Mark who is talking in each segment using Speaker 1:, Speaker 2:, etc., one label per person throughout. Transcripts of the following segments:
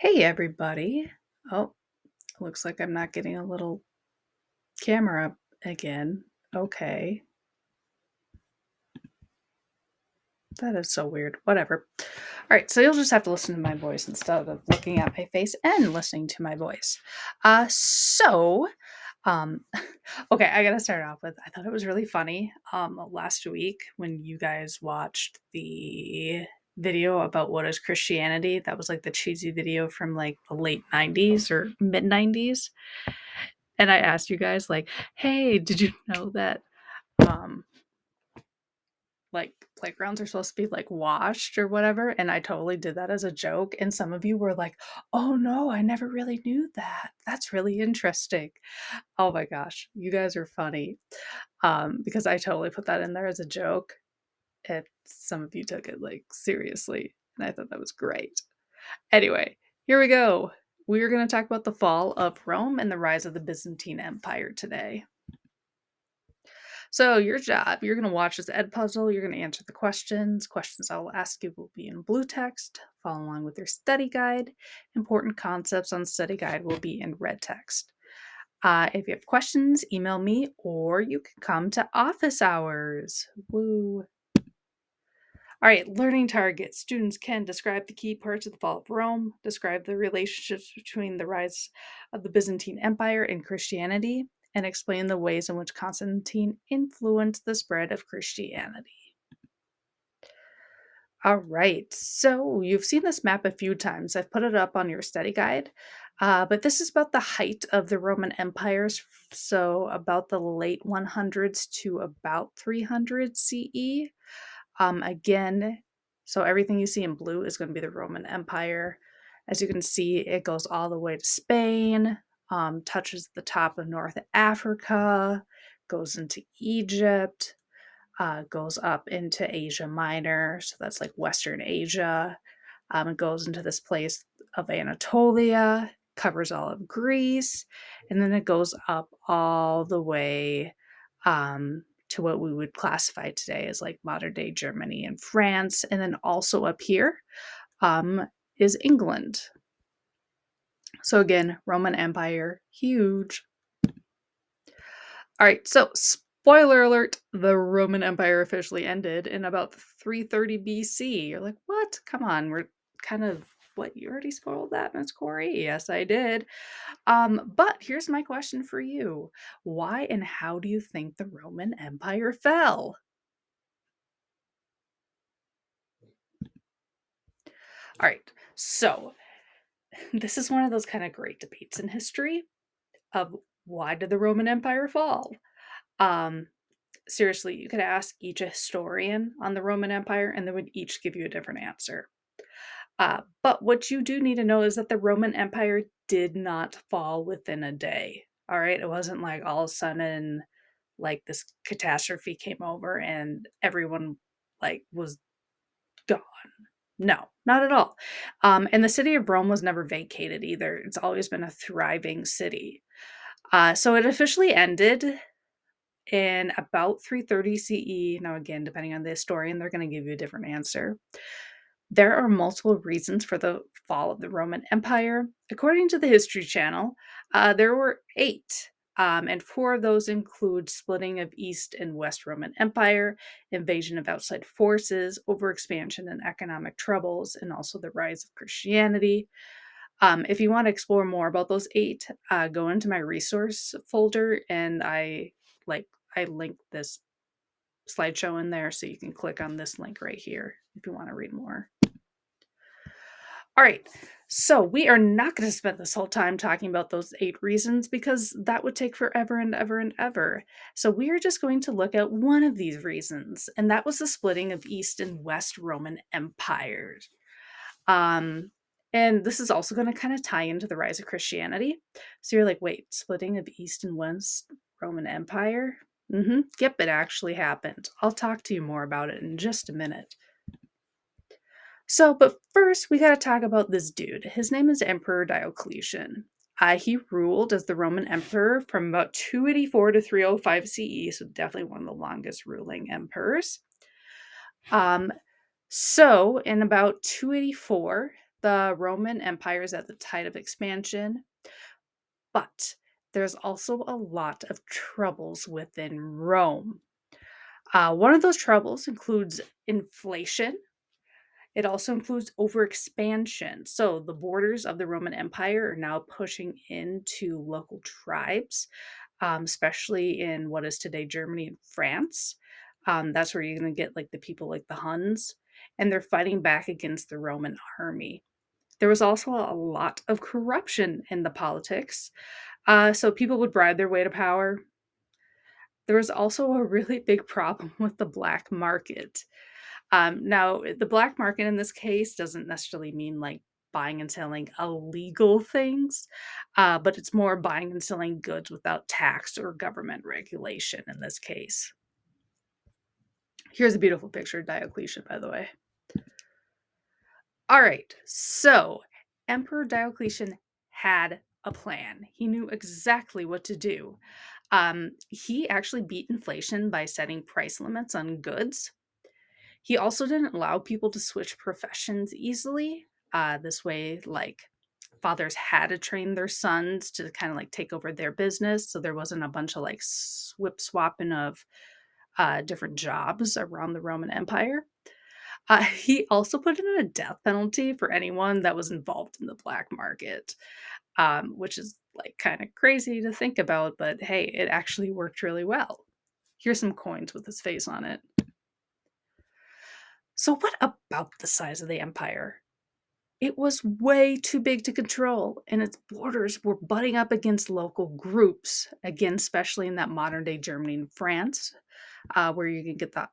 Speaker 1: Hey everybody. Oh, looks like I'm not getting a little camera up again. Okay. That is so weird. Whatever. All right, so you'll just have to listen to my voice instead of looking at my face and listening to my voice. Um okay, I got to start off with I thought it was really funny last week when you guys watched the video about what is Christianity. That was like the cheesy video from like the late 90s or mid 90s. And I asked you guys like, "Hey, did you know that um like playgrounds are supposed to be like washed or whatever?" And I totally did that as a joke, and some of you were like, "Oh no, I never really knew that. That's really interesting." Oh my gosh, you guys are funny. Because I totally put that in there as a joke, and some of you took it like seriously, and I thought that was great. Anyway, here we go. We are going to talk about the fall of Rome and the rise of the Byzantine Empire today. So your job, you're going to watch this ed puzzle. You're going to answer the questions. Questions I will ask you will be in blue text. Follow along with your study guide. Important concepts on study guide will be in red text. If you have questions, email me or you can come to office hours. Woo. All right, learning targets. Students can describe the key parts of the fall of Rome, describe the relationships between the rise of the Byzantine Empire and Christianity, and explain the ways in which Constantine influenced the spread of Christianity. All right, so you've seen this map a few times. I've put it up on your study guide, but this is about the height of the Roman empires, so about the late 100s to about 300 CE. Again, so everything you see in blue is going to be the Roman Empire. As you can see, it goes all the way to Spain, touches the top of North Africa, goes into Egypt, goes up into Asia Minor, so that's like Western Asia. It goes into this place of Anatolia, covers all of Greece, and then it goes up all the way to what we would classify today as like modern day Germany and France. And then also up here um, is England. So again, Roman Empire, huge. All right, so spoiler alert, the Roman Empire officially ended in about 330 BC. You're like, what? Come on, we're kind of what, you already spoiled that, Miss Corey? Yes, I did. But here's my question for you. Why and how do you think the Roman Empire fell? All right, so this is one of those kind of great debates in history of why did the Roman Empire fall? Um, Seriously, you could ask each historian on the Roman Empire, and they would each give you a different answer. But what you do need to know is that the Roman Empire did not fall within a day. All right, it wasn't like all of a sudden, like this catastrophe came over and everyone like was gone. No, not at all. And the city of Rome was never vacated either. It's always been a thriving city. So it officially ended in about 330 CE. Now, again, depending on the historian, they're going to give you a different answer. There are multiple reasons for the fall of the Roman Empire. According to the History Channel, there were eight, and four of those include splitting of East and West Roman Empire, invasion of outside forces, overexpansion and economic troubles, and also the rise of Christianity. If you want to explore more about those eight, go into my resource folder, and I linked this slideshow in there, so you can click on this link right here if you want to read more. All right, so we are not going to spend this whole time talking about those eight reasons because that would take forever and ever and ever. So we are just going to look at one of these reasons, and that was the splitting of East and West Roman empires. Um, and this is also going to kind of tie into the rise of Christianity. So you're like, wait, splitting of East and West Roman Empire? Yep, it actually happened. I'll talk to you more about it in just a minute. So, but first, we got to talk about this dude. His name is Emperor Diocletian. He ruled as the Roman emperor from about 284 to 305 CE, so definitely one of the longest ruling emperors. So, in about 284, the Roman Empire is at the tide of expansion, but there's also a lot of troubles within Rome. One of those troubles includes inflation. It also includes overexpansion. So the borders of the Roman Empire are now pushing into local tribes, especially in what is today Germany and France. That's where you're going to get like the people like the Huns, and they're fighting back against the Roman army. There was also a lot of corruption in the politics. So people would bribe their way to power. There was also a really big problem with the black market. Now, the black market in this case doesn't necessarily mean like buying and selling illegal things, but it's more buying and selling goods without tax or government regulation in this case. Here's a beautiful picture of Diocletian, by the way. All right, so Emperor Diocletian had a plan. He knew exactly what to do. He actually beat inflation by setting price limits on goods. He also didn't allow people to switch professions easily. This way, like fathers had to train their sons to kind of like take over their business. So there wasn't a bunch of like swapping of different jobs around the Roman Empire. He also put in a death penalty for anyone that was involved in the black market, which is like kind of crazy to think about, but hey, it actually worked really well. Here's some coins with his face on it. So, what about the size of the empire? It was way too big to control, and its borders were butting up against local groups, again, especially in that modern day Germany and France, where you can get the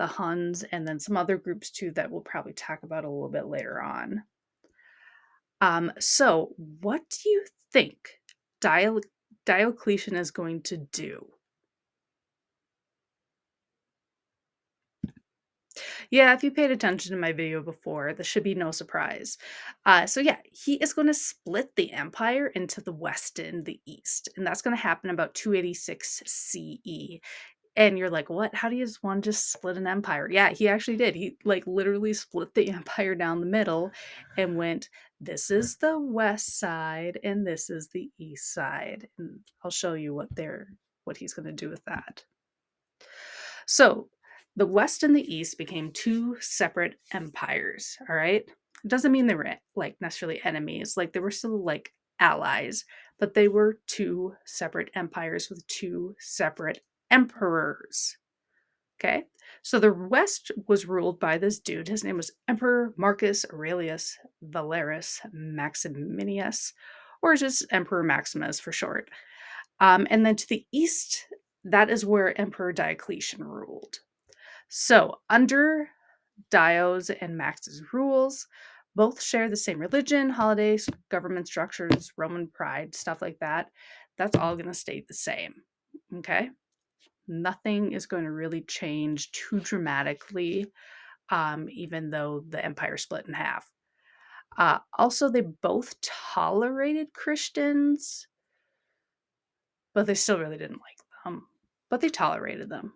Speaker 1: Huns and then some other groups too that we'll probably talk about a little bit later on. So, what do you think Diocletian is going to do? Yeah, if you paid attention to my video before, this should be no surprise. So yeah, he is going to split the empire into the west and the east, and that's going to happen about 286 CE. And you're like, what? How do you just want to just split an empire? Yeah, he actually did. He like literally split the empire down the middle and went, this is the west side and this is the east side. And I'll show you what he's going to do with that. So the West and the East became two separate empires. All right. It doesn't mean they were like necessarily enemies, like they were still like allies, but they were two separate empires with two separate emperors. Okay. So the West was ruled by this dude. His name was Emperor Marcus Aurelius Valerius Maximianus, or just Emperor Maximus for short. And then to the east, that is where Emperor Diocletian ruled. So, under Dio's and Max's rules, both share the same religion, holidays, government structures, Roman pride, stuff like that. That's all going to stay the same. Okay? Nothing is going to really change too dramatically, even though the empire split in half. Also, they both tolerated Christians, but they still really didn't like them. But they tolerated them.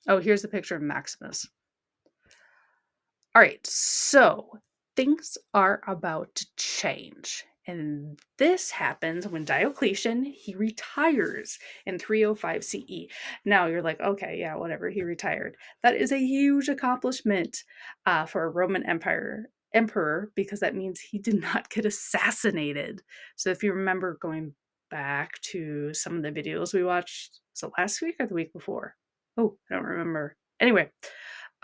Speaker 1: Oh, here's a picture of Maximus. All right, so things are about to change. And this happens when Diocletian, he retires in 305 CE. Now you're like, okay, yeah, whatever, he retired. That is a huge accomplishment for a Roman Empire emperor because that means he did not get assassinated. So if you remember going back to some of the videos we watched, was it last week or the week before? Oh, I don't remember. Anyway,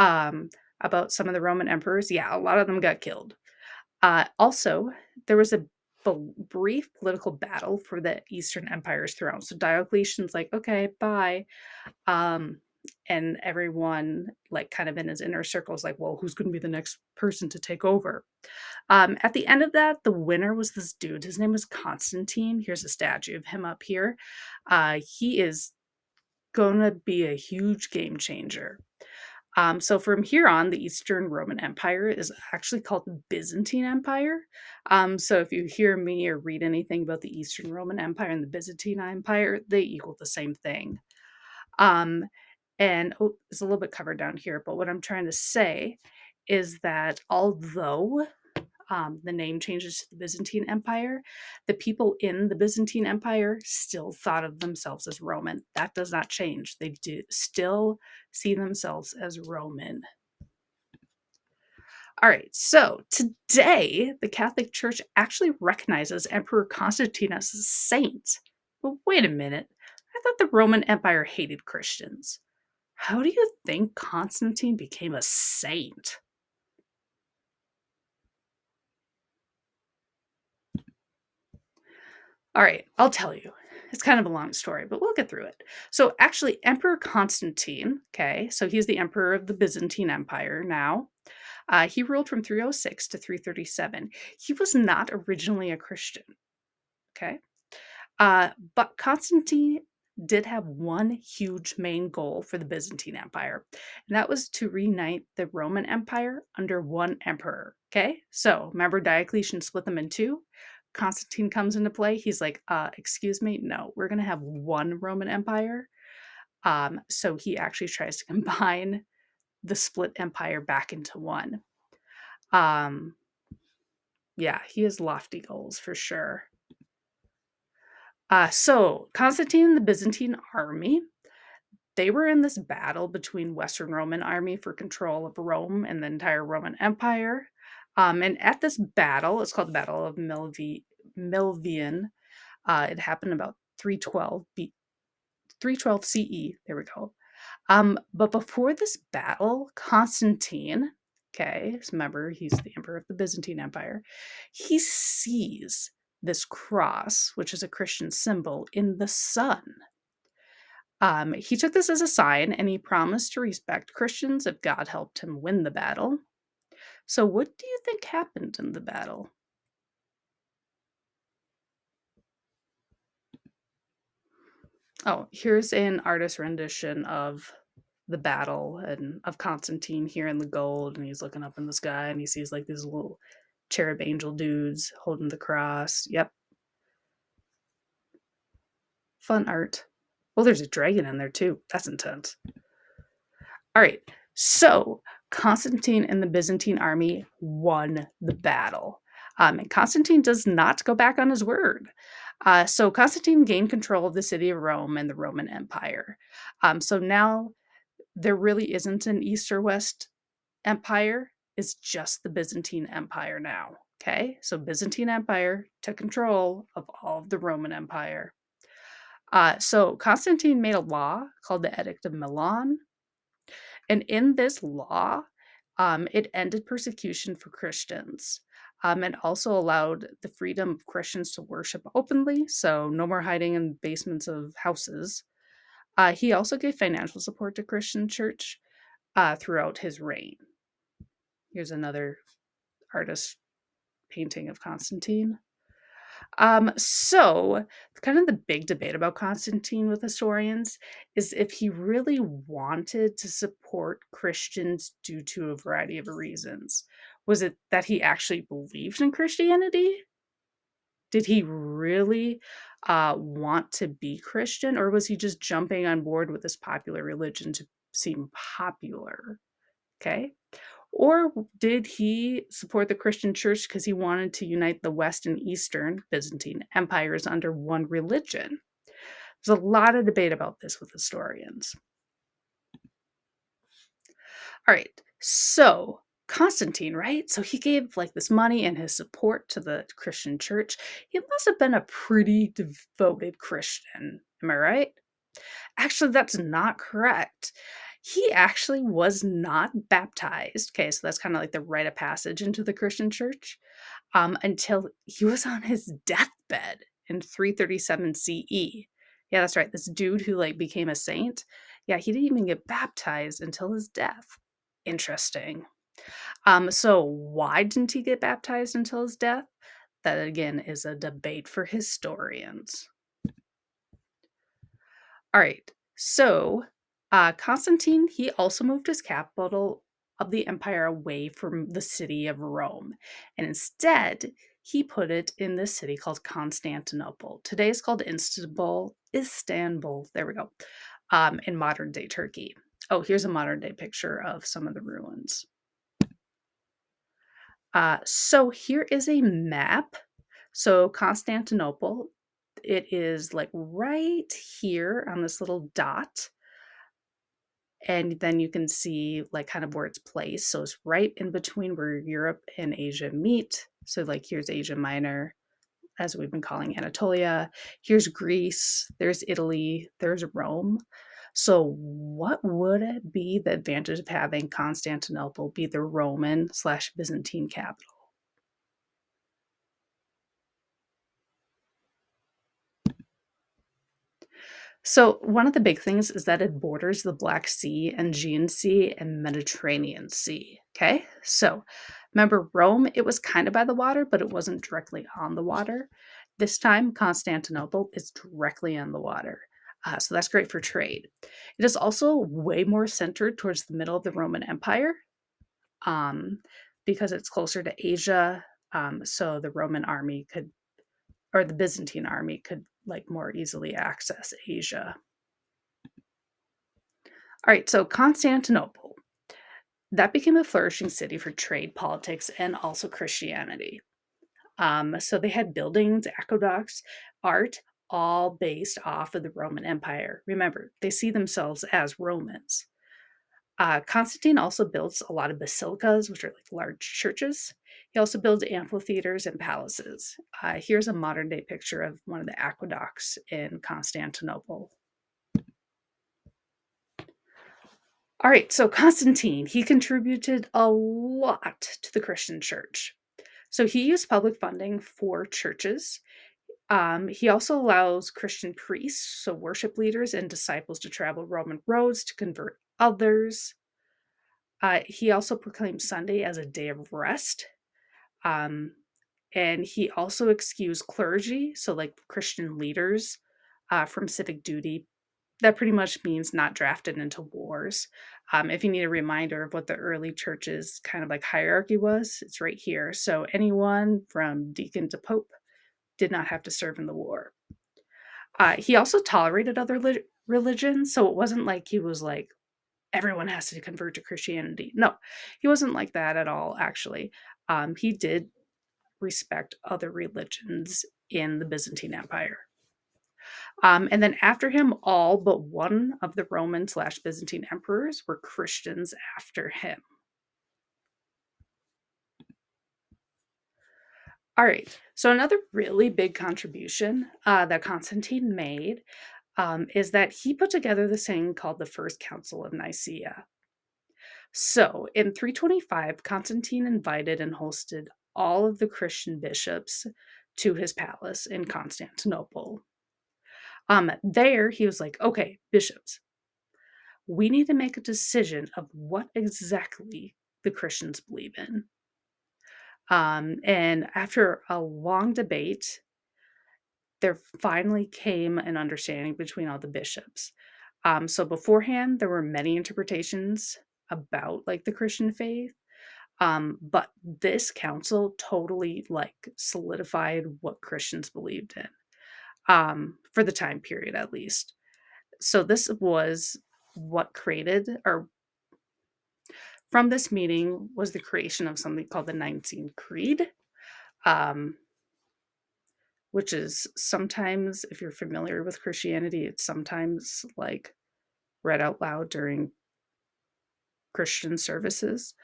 Speaker 1: um, about some of the Roman emperors. Yeah, a lot of them got killed. Also, there was a brief political battle for the Eastern Empire's throne. So Diocletian's like, okay, bye. Um, and everyone, like, kind of in his inner circle is like, well, who's going to be the next person to take over? At the end of that, the winner was this dude. His name was Constantine. Here's a statue of him up here. He is going to be a huge game changer. So from here on, the Eastern Roman Empire is actually called the Byzantine Empire. So if you hear me or read anything about the Eastern Roman Empire and the Byzantine Empire, they equal the same thing. Um, and it's a little bit covered down here, but what I'm trying to say is that although the name changes to the Byzantine Empire, the people in the Byzantine Empire still thought of themselves as Roman. That does not change. They do still see themselves as Roman. All right, so today the Catholic Church actually recognizes Emperor Constantine as a saint. But wait a minute, I thought the Roman Empire hated Christians. How do you think Constantine became a saint? All right, I'll tell you. It's kind of a long story, but we'll get through it. So, actually, Emperor Constantine, okay, so he's the emperor of the Byzantine Empire now. He ruled from 306 to 337. He was not originally a Christian, okay? But Constantine did have one huge main goal for the Byzantine Empire, and that was to reunite the Roman Empire under one emperor. Okay, so remember Diocletian split them in two? Constantine comes into play. He's like, excuse me, no, we're going to have one Roman Empire. So he actually tries to combine the split empire back into one. Um, yeah, he has lofty goals for sure. So Constantine and the Byzantine army, they were in this battle between Western Roman army for control of Rome and the entire Roman Empire. And at this battle, it's called the Battle of Milvian. It happened about 312 CE. There we go. But before this battle, Constantine, okay, so remember he's the emperor of the Byzantine Empire, he sees this cross, which is a Christian symbol, in the sun. He took this as a sign and he promised to respect Christians if God helped him win the battle. So, what do you think happened in the battle? Oh, here's an artist rendition of the battle and of Constantine here in the gold, and he's looking up in the sky and he sees like these little cherub angel dudes holding the cross. Yep, fun art. Well, there's a dragon in there too. That's intense. All right, so Constantine and the Byzantine army won the battle. And Constantine does not go back on his word. So Constantine gained control of the city of Rome and the Roman Empire. So now there really isn't an east or west empire. It's just the Byzantine Empire now. Okay, so Byzantine Empire took control of all of the Roman Empire. So Constantine made a law called the Edict of Milan, and in this law, it ended persecution for Christians. And also allowed the freedom of Christians to worship openly, so no more hiding in basements of houses. He also gave financial support to Christian church throughout his reign. Here's another artist painting of Constantine. So kind of the big debate about Constantine with historians is if he really wanted to support Christians due to a variety of reasons. Was it that he actually believed in Christianity? Did he really want to be Christian, or was he just jumping on board with this popular religion to seem popular? Okay. Or did he support the Christian church because he wanted to unite the West and Eastern Byzantine empires under one religion? There's a lot of debate about this with historians. All right, so Constantine, right? So he gave like this money and his support to the Christian church. He must have been a pretty devoted Christian. Am I right? Actually, that's not correct. He actually was not baptized. Okay, so that's kind of like the rite of passage into the Christian church until he was on his deathbed in 337 CE. Yeah, that's right. This dude who like became a saint. Yeah, he didn't even get baptized until his death. Interesting. So why didn't he get baptized until his death? That again is a debate for historians. All right. So, Constantine, he also moved his capital of the empire away from the city of Rome. And instead, he put it in this city called Constantinople. Today it's called Istanbul. Istanbul. There we go. In modern day Turkey. Oh, here's a modern day picture of some of the ruins. So here is a map. So Constantinople, it is like right here on this little dot. And then you can see like kind of where it's placed. So it's right in between where Europe and Asia meet. So like here's Asia Minor, as we've been calling Anatolia. Here's Greece, there's Italy, there's Rome. So what would it be the advantage of having Constantinople be the Roman slash Byzantine capital? So one of the big things is that it borders the Black Sea and Aegean Sea and Mediterranean Sea. Okay, so remember Rome, it was kind of by the water, but it wasn't directly on the water. This time, Constantinople is directly on the water. So that's great for trade. It is also way more centered towards the middle of the Roman Empire um, because it's closer to Asia. So the Roman army could, or the Byzantine army could like more easily access Asia. All right, so Constantinople, that became a flourishing city for trade, politics, and also Christianity. So they had buildings, aqueducts, art, all based off of the Roman Empire. Remember, they see themselves as Romans. Constantine also builds a lot of basilicas, which are like large churches. He also builds amphitheaters and palaces. Here's a modern day picture of one of the aqueducts in Constantinople. All right, so Constantine, he contributed a lot to the Christian church. So he used public funding for churches. He also allows Christian priests, so worship leaders and disciples, to travel Roman roads to convert others. He also proclaimed Sunday as a day of rest. Um, and he also excused clergy, so like Christian leaders, from civic duty. That pretty much means not drafted into wars. If you need a reminder of what the early church's kind of like hierarchy was, it's right here. So anyone from deacon to pope did not have to serve in the war. He also tolerated other religions, so it wasn't like he was like, everyone has to convert to Christianity. No, he wasn't like that at all, actually. He did respect other religions in the Byzantine Empire. And then after him, all but one of the Roman slash Byzantine emperors were Christians after him. All right. So another really big contribution that Constantine made is that he put together this thing called the First Council of Nicaea. So in 325, Constantine invited and hosted all of the Christian bishops to his palace in Constantinople. There, he was like, okay, bishops, we need to make a decision of what exactly the Christians believe in. And after a long debate, there finally came an understanding between all the bishops. So beforehand, there were many interpretations about like the Christian faith. But this council totally like solidified what Christians believed in, for the time period at least. So this was what created, or from this meeting was the creation of something called the Nicene Creed, um, which is sometimes, if you're familiar with Christianity, it's sometimes like read out loud during Christian services.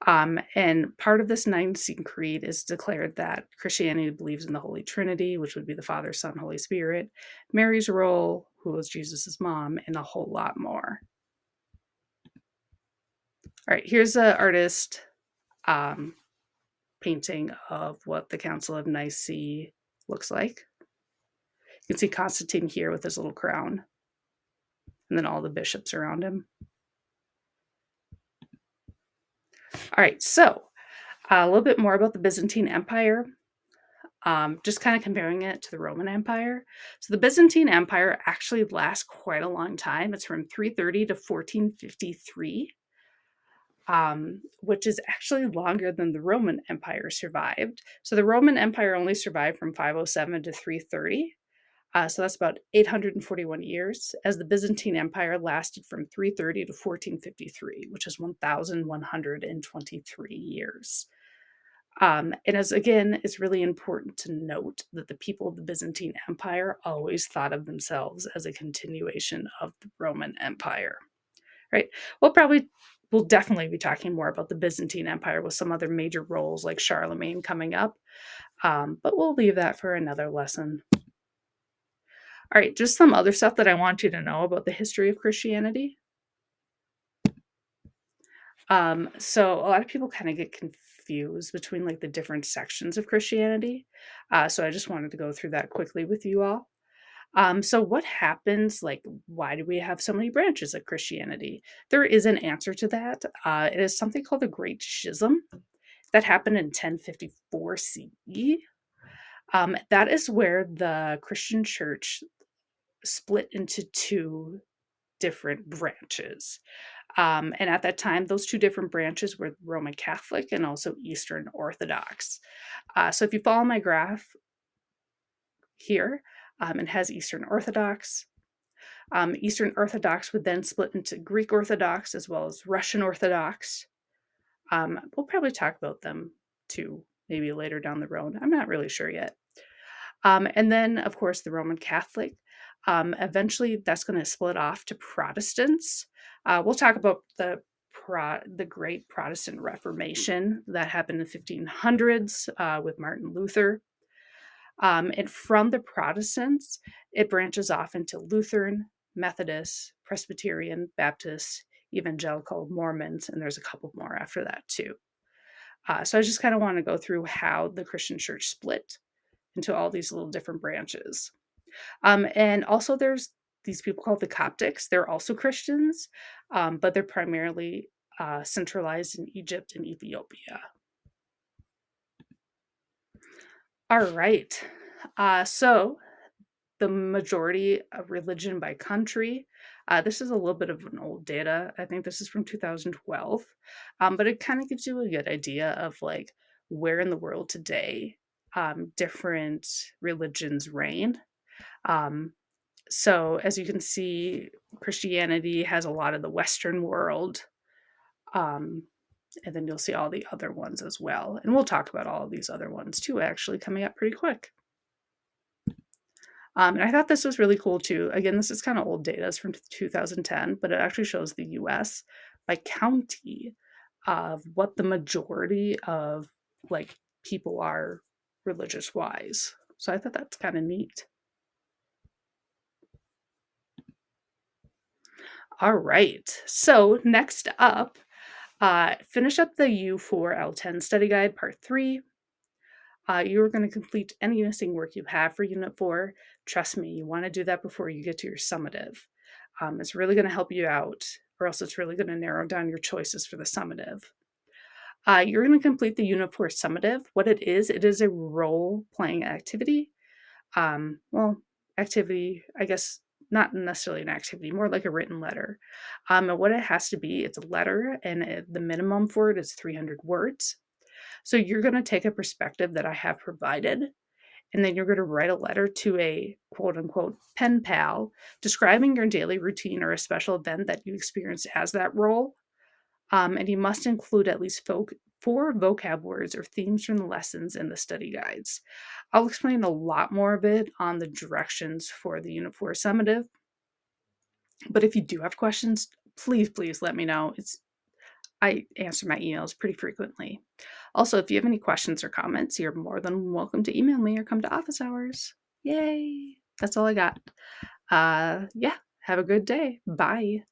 Speaker 1: And part of this Nicene Creed is declared that Christianity believes in the Holy Trinity, which would be the Father, Son, Holy Spirit, Mary's role, who was Jesus's mom, and a whole lot more. All right, here's an artist um, painting of what the Council of Nicaea looks like. You can see Constantine here with his little crown, and then all the bishops around him. All right, so a little bit more about the Byzantine Empire. Just kind of comparing it to the Roman Empire. So the Byzantine Empire actually lasts quite a long time. It's from 330 to 1453, which is actually longer than the Roman Empire survived. So the Roman Empire only survived from 507 to 330. So that's about 841 years, as the Byzantine Empire lasted from 330 to 1453, which is 1,123 years. And as again, it's really important to note that the people of the Byzantine Empire always thought of themselves as a continuation of the Roman Empire, right? We'll definitely be talking more about the Byzantine Empire with some other major roles like Charlemagne coming up, but we'll leave that for another lesson. All right, just some other stuff that I want you to know about the history of Christianity. So a lot of people kind of get confused between like the different sections of Christianity. So I just wanted to go through that quickly with you all. So what happens? Like, why do we have so many branches of Christianity? There is an answer to that. It is something called the Great Schism that happened in 1054 CE. That is where the Christian church split into two different branches. And at that time, those two different branches were Roman Catholic and also Eastern Orthodox. So if you follow my graph here, it has Eastern Orthodox. Eastern Orthodox would then split into Greek Orthodox as well as Russian Orthodox. We'll probably talk about them too, maybe later down the road. I'm not really sure yet. And then, of course, the Roman Catholic. Eventually, that's going to split off to Protestants. We'll talk about the Great Protestant Reformation that happened in the 1500s with Martin Luther. And from the Protestants, it branches off into Lutheran, Methodist, Presbyterian, Baptist, Evangelical, Mormons, and there's a couple more after that too. So I just kind of want to go through how the Christian church split into all these little different branches. And also, there's these people called the Coptics. They're also Christians, but they're primarily centralized in Egypt and Ethiopia. All right. So the majority of religion by country. This is a little bit of an old data. I think this is from 2012, but it kind of gives you a good idea of like where in the world today different religions reign. Um, so as you can see, Christianity has a lot of the Western world, um, and then you'll see all the other ones as well. And we'll talk about all of these other ones too, actually, coming up pretty quick. And I thought this was really cool too. Again, this is kind of old data. It's from 2010, but it actually shows the US by county of what the majority of like people are religious wise. So I thought that's kind of neat. All right. So next up, finish up the U4-L10 study guide part 3. You're going to complete any missing work you have for Unit 4. Trust me, you want to do that before you get to your summative. It's really going to help you out, or else it's really going to narrow down your choices for the summative. You're going to complete the Unit 4 summative. What it is a role-playing activity. Activity, I guess, not necessarily an activity, more like a written letter. And what it has to be, it's a letter, and the minimum for it is 300 words. So you're going to take a perspective that I have provided, and then you're going to write a letter to a quote unquote pen pal describing your daily routine or a special event that you experienced as that role. And you must include at least 4 vocab words or themes from the lessons in the study guides. I'll explain a lot more of it on the directions for the Unit 4 summative. But if you do have questions, please let me know. I answer my emails pretty frequently. Also, if you have any questions or comments, you're more than welcome to email me or come to office hours. Yay! That's all I got. Yeah, have a good day. Bye.